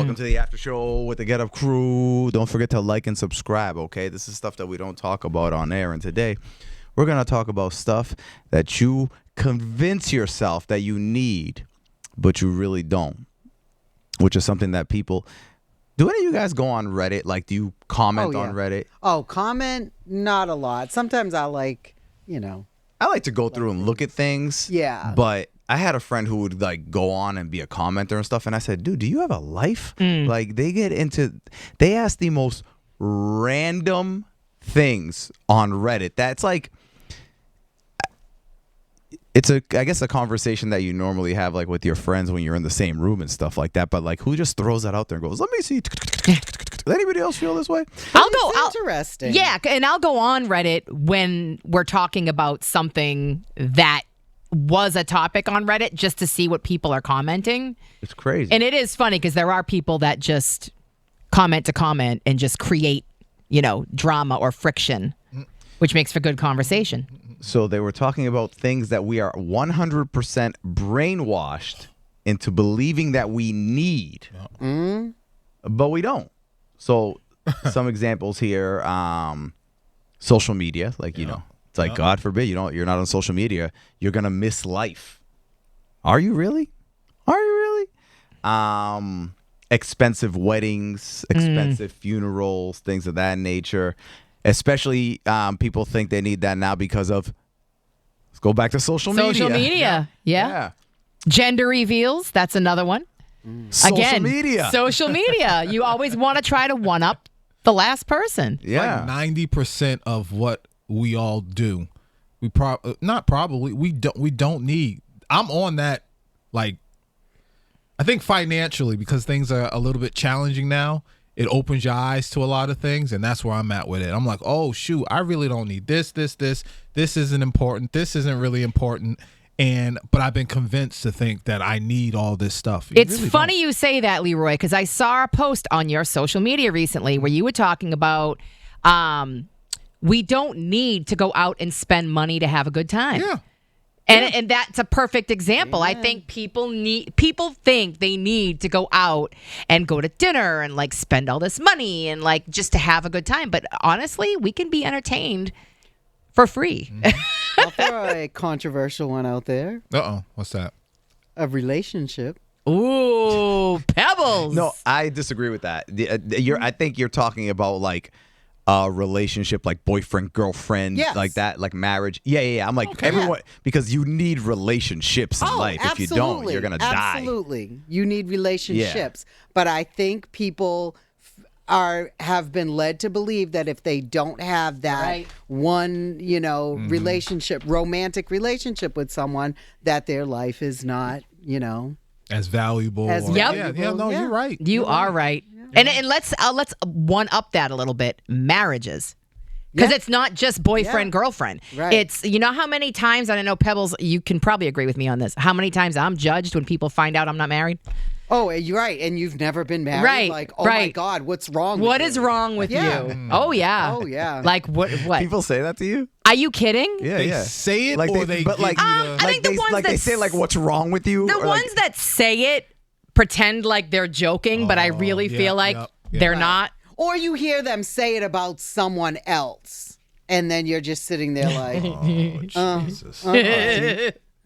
Welcome to the after show with the GetUp Crew. Don't forget to like and subscribe, okay? This is stuff that we don't talk about on air. And today, we're going to talk about stuff that you convince yourself that you need, but you really don't, which is something that people... Do any of you guys go on Reddit? Like, do you comment on Reddit? Oh, comment? Not a lot. Sometimes I like, I like to go through and look at things. Yeah. But I had a friend who would like go on and be a commenter and stuff. And I said, dude, do you have a life? Like they ask the most random things on Reddit. That's like, it's I guess a conversation that you normally have like with your friends when you're in the same room and stuff like that. But like, who just throws that out there and goes, let me see. Does anybody else feel this way? Interesting. Yeah, and I'll go on Reddit when we're talking about something that was a topic on Reddit just to see what people are commenting. It's crazy. And it is funny because there are people that just comment to comment and just create, drama or friction, which makes for good conversation. So they were talking about things that we are 100% brainwashed into believing that we need, but we don't. So some examples here, social media, like, it's like, God forbid, you're not on social media, you're going to miss life. Are you really? Expensive weddings, expensive funerals, things of that nature. Especially people think they need that now because of, let's go back to social media. Social media, yeah. Gender reveals, that's another one. Social media. Social media. You always want to try to one-up the last person. Yeah. Like 90% of what we all do, we don't need. I'm on that, like, I think financially, because things are a little bit challenging now, it opens your eyes to a lot of things, and that's where I'm at with it. I'm like, oh, shoot, I really don't need this. This isn't important. This isn't really important. But I've been convinced to think that I need all this stuff. It's really funny you say that, Leroy, because I saw a post on your social media recently where you were talking about we don't need to go out and spend money to have a good time. Yeah. And that's a perfect example. I think people think they need to go out and go to dinner and like spend all this money and like just to have a good time. But honestly, we can be entertained for free. I'll throw a controversial one out there. What's that? A relationship. Ooh, pebbles. No, I disagree with that. I think you're talking about like a relationship, like boyfriend, girlfriend, like that, like marriage. Yeah. I'm like, everyone, because you need relationships in life. Absolutely. If you don't, you're going to die. Absolutely. You need relationships. But I think people have been led to believe that if they don't have that one, relationship, romantic relationship with someone, that their life is not, as valuable. You're right. You are right. And let's one up that a little bit. Marriages. Because it's not just boyfriend, girlfriend. Right. It's, how many times, and I know Pebbles, you can probably agree with me on this, how many times I'm judged when people find out I'm not married? Oh, you're right. And you've never been married. Right. Like, oh my God, what's wrong with you? What is wrong with you? Oh, yeah. Oh, yeah. Like, what? People say that to you? Are you kidding? Yeah, They say it, like or they, they but like, I think the ones they say like, what's wrong with you? The Or, ones like, that say it pretend like they're joking, but I really feel like they're not. Or you hear them say it about someone else, and then you're just sitting there like, Jesus.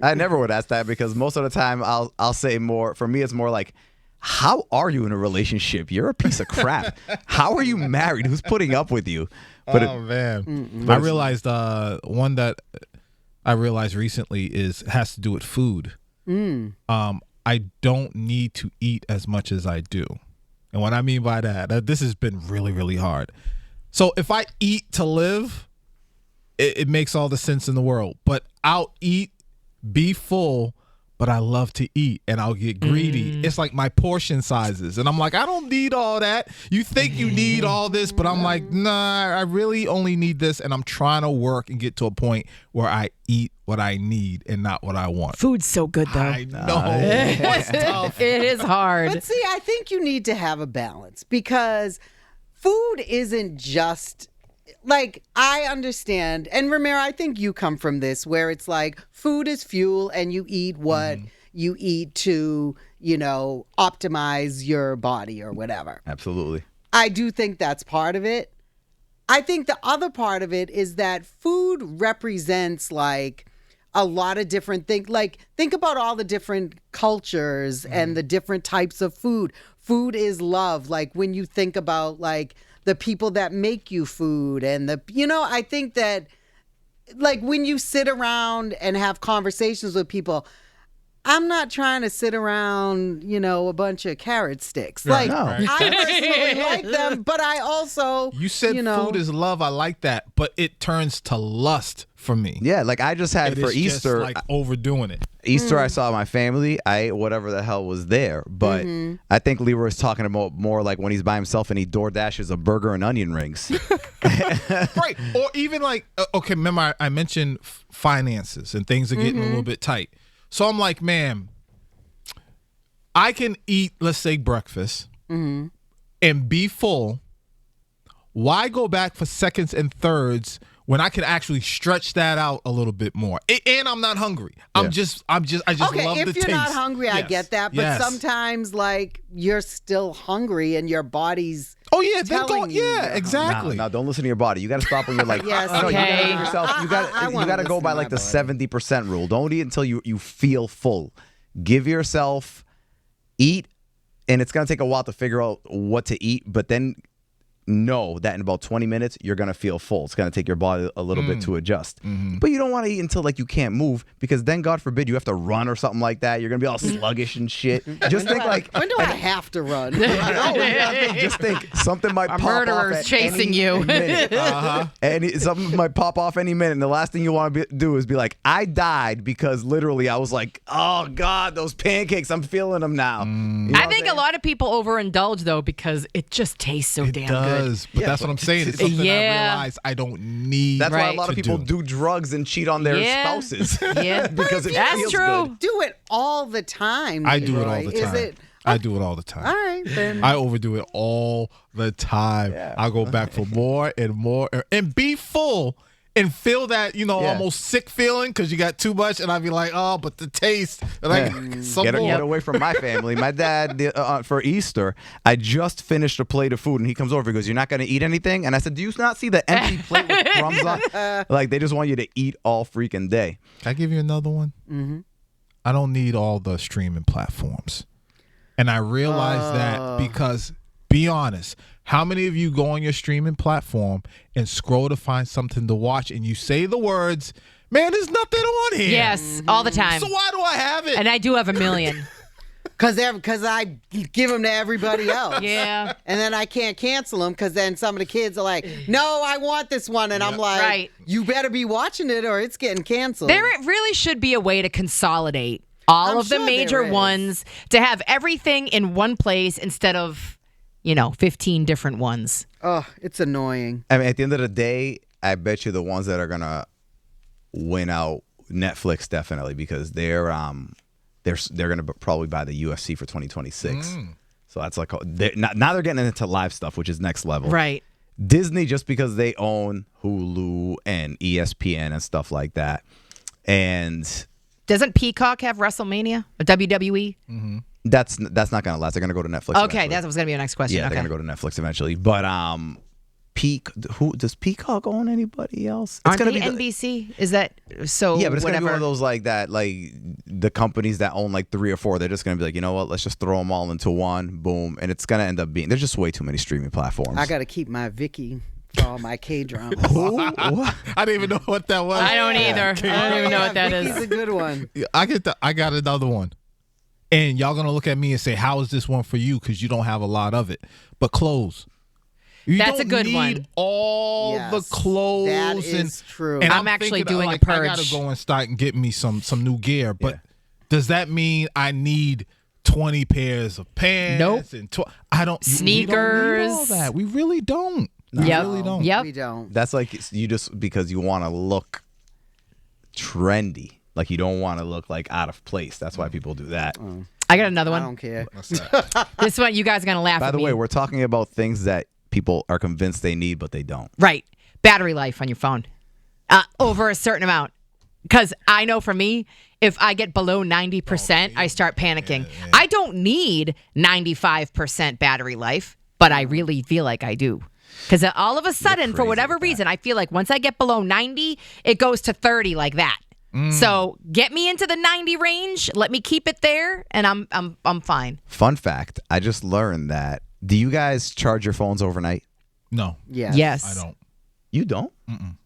I never would ask that because most of the time I'll say more. For me, it's more like, how are you in a relationship? You're a piece of crap. How are you married? Who's putting up with you? But man, I realized one that I realized recently has to do with food. I don't need to eat as much as I do, and what I mean by that, this has been really, really hard. So if I eat to live, it makes all the sense in the world. But I'll eat, be full, but I love to eat, and I'll get greedy. It's like my portion sizes, and I'm like, I don't need all that. You think you need all this, but I'm like, nah, I really only need this, and I'm trying to work and get to a point where I eat what I need and not what I want. Food's so good, though. I know. It's tough. It is hard. But see, I think you need to have a balance because food isn't just... Like, I understand, and Ramiro, I think you come from this, where it's like food is fuel and you eat what, you eat to, optimize your body or whatever. Absolutely. I do think that's part of it. I think the other part of it is that food represents like a lot of different things. Like, think about all the different cultures and the different types of food. Food is love. Like, when you think about like the people that make you food and I think that like when you sit around and have conversations with people, I'm not trying to sit around, a bunch of carrot sticks. Like, No. I personally like them, but I also, You said food is love. I like that, but it turns to lust for me. Yeah, like I just had It for is just, Easter. like overdoing it. Easter, I saw my family. I ate whatever the hell was there. But I think Leroy's talking about more like when he's by himself and he door dashes a burger and onion rings. Right. Or even like, okay, remember I mentioned finances and things are getting a little bit tight. So I'm like, man, I can eat, let's say, breakfast and be full. Why go back for seconds and thirds when I can actually stretch that out a little bit more? And I'm not hungry. I just okay, love the taste. if you're not hungry, I Yes. get that. But Yes. sometimes, like, you're still hungry and your body's Oh yeah, then go. telling you Yeah, you're hungry. exactly. No, don't listen to your body. You got to stop when you're like, Yes, no, you got to okay. give yourself. You I got wanna to go listen by to like my the body. 70% rule. Don't eat until you feel full. Give yourself, eat, and it's gonna take a while to figure out what to eat. But then know that in about 20 minutes you're gonna feel full. It's gonna take your body a little bit to adjust. But you don't want to eat until like you can't move, because then God forbid you have to run or something like that. You're gonna be all sluggish and shit. Just think like, when do I have to run? just think something might A pop off murderer's at chasing any you. minute. And something might pop off any minute, and the last thing you want to do is be like, I died because literally I was like, oh God, those pancakes, I'm feeling them now. You know I what I'm think a saying? lot of people overindulge though because it just tastes so damn good. But that's what I'm saying. It's something I Yeah. realize I don't need. That's why a Right. lot of to people do. do drugs and cheat on their Yeah. spouses. Yeah. Because it That's feels true. good. Do it all the time. I do it all Leroy. the time. Is it? I do it all the time. All right, then. I overdo it all the time. Yeah. I go back for more and more and be full and feel that, Yeah. almost sick feeling because you got too much. And I'd be like, oh, but the taste. And I some Get more. away from my family. My dad, for Easter, I just finished a plate of food, and he comes over. He goes, "You're not going to eat anything?" And I said, "Do you not see the empty plate with crumbs on?" Like, they just want you to eat all freaking day. Can I give you another one? Mm-hmm. I don't need all the streaming platforms. And I realize that because, be honest, how many of you go on your streaming platform and scroll to find something to watch and you say the words, man, there's nothing on here. Yes, all the time. So why do I have it? And I do have a million. Because I give them to everybody else. Yeah. And then I can't cancel them because then some of the kids are like, no, I want this one. And I'm like, Right. you better be watching it or it's getting canceled. There really should be a way to consolidate all I'm of the sure major there is. ones, to have everything in one place instead of, 15 different ones. Oh, it's annoying. I mean, at the end of the day, I bet you the ones that are going to win out, Netflix definitely, because they're going to probably buy the UFC for 2026. So that's like, now they're getting into live stuff, which is next level. Right. Disney, just because they own Hulu and ESPN and stuff like that. And Doesn't Peacock have WrestleMania or WWE? that's not going to last. They're going to go to Netflix. Okay, eventually. that was going to be your next question. Yeah, okay. they're going to go to Netflix eventually. But who does Peacock own anybody else? Aren't gonna they be NBC? Is that so? Yeah, but it's whatever. gonna be one of those like that, like the companies that own like 3 or 4. They're just gonna be like, you know what? Let's just throw them all into one, boom, and it's gonna end up being. There's just way too many streaming platforms. I got to keep my Vicky for all my K-dramas. What? I didn't even know what that was. I don't either. I don't even know what that Vicky's is. a good one. I got another one. And y'all going to look at me and say, how is this one for you? Because you don't have a lot of it. But clothes. You That's a don't good need one. all Yes, the clothes. that is true. And I'm actually thinking, doing a I got purge. to go and start and get me some new gear. But Yeah. does that mean I need 20 pairs of pants? Nope. And I don't. We don't need all Sneakers. that. We really don't. We Yep. really don't. Yep. We don't. That's like you just because you want to look trendy. Like you don't want to look like out of place. That's why people do that. I got another I one. don't care. What's that? This one, you guys are going to laugh By at the me. way, we're talking about things that people are convinced they need, but they don't. Right. Battery life on your phone. Over a certain amount. Because I know for me, if I get below 90%, I start panicking. Yeah. I don't need 95% battery life, but I really feel like I do. Because all of a sudden, for whatever reason, I feel like once I get below 90, it goes to 30 like that. So get me into the 90 range, let me keep it there, and I'm fine. Fun fact, I just learned that. Do you guys charge your phones overnight? No. Yes. I don't. You don't? Mm-mm.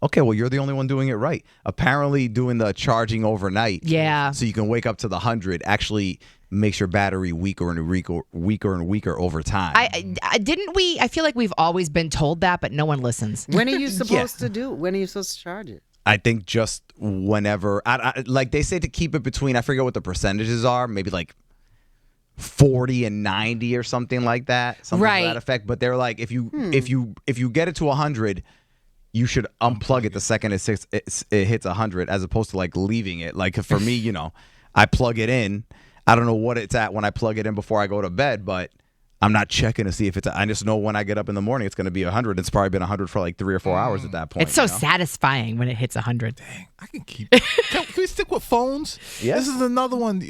Okay, well, you're the only one doing it right. Apparently, doing the charging overnight, Yeah. so you can wake up to the 100, actually makes your battery weaker and weaker over time. I feel like we've always been told that, but no one listens. When are you supposed to do? When are you supposed to charge it? I think just whenever, like they say to keep it between, I forget what the percentages are, maybe like 40 and 90 or something like that, something to that effect. But they're like, if you get it to 100, you should unplug it the second it hits 100, as opposed to like leaving it. Like for me, I plug it in. I don't know what it's at when I plug it in before I go to bed, but I'm not checking to see if I just know when I get up in the morning, it's going to be 100. It's probably been 100 for like 3 or 4 hours at that point. It's so satisfying when it hits 100. Dang, I can keep it. Can we stick with phones? Yes. This is another one.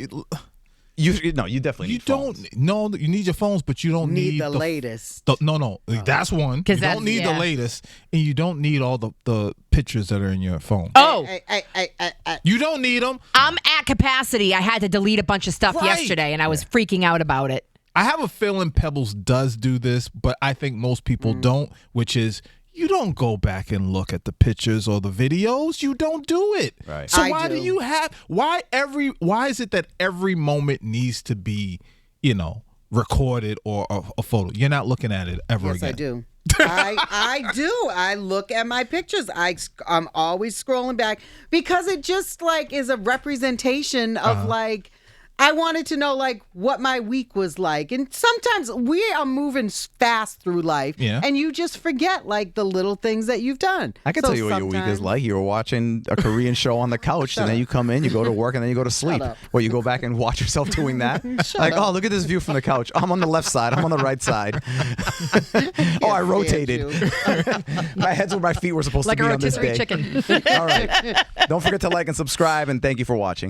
You definitely need phones. You need your phones, but you don't need the latest. That's one. You don't need the latest, and you don't need all the pictures that are in your phone. Oh, You don't need them. I'm at capacity. I had to delete a bunch of stuff yesterday, and I was freaking out about it. I have a feeling Pebbles does do this, but I think most people don't, which is you don't go back and look at the pictures or the videos. You don't do it. Right. So why is it that every moment needs to be, recorded or a photo? You're not looking at it ever again. Yes, I do. I do. I look at my pictures. I'm always scrolling back because it just like is a representation of like, I wanted to know like what my week was like. And sometimes we are moving fast through life and you just forget like the little things that you've done. I can tell you what your week is like. You were watching a Korean show on the couch and then you come in, you go to work, and then you go to sleep. Or you go back and watch yourself doing that. Oh, look at this view from the couch. I'm on the left side. I'm on the right side. I rotated. My head's where my feet were supposed to be on this day. Like a rotisserie chicken. All right. Don't forget to like and subscribe, and thank you for watching.